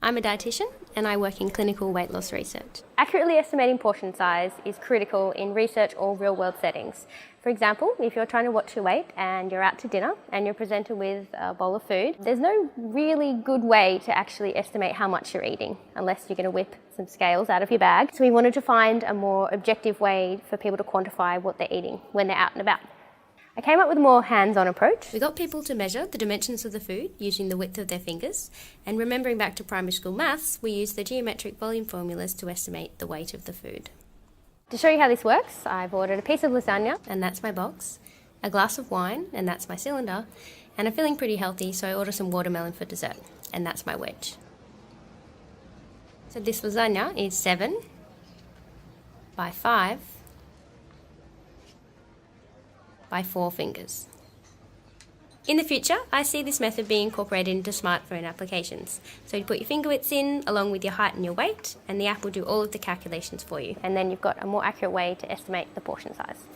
I'm a dietitian and I work in clinical weight loss research. Accurately estimating portion size is critical in research or real-world settings. For example, if you're trying to watch your weight and you're out to dinner and you're presented with a bowl of food, there's no really good way to actually estimate how much you're eating unless you're going to whip some scales out of your bag. So we wanted to find a more objective way for people to quantify what they're eating when they're out and about. I came up with a more hands-on approach. We got people to measure the dimensions of the food using the width of their fingers, and remembering back to primary school maths, we used the geometric volume formulas to estimate the weight of the food. To show you how this works, I've ordered a piece of lasagna, And that's my box, a glass of wine, and that's my cylinder, and I'm feeling pretty healthy, so I ordered some watermelon for dessert, and that's my wedge. So this lasagna is 7 by 5 by 4 fingers. In the future, I see this method being incorporated into smartphone applications. So you put your finger widths in along with your height and your weight, and the app will do all of the calculations for you. and then you've got a more accurate way to estimate the portion size.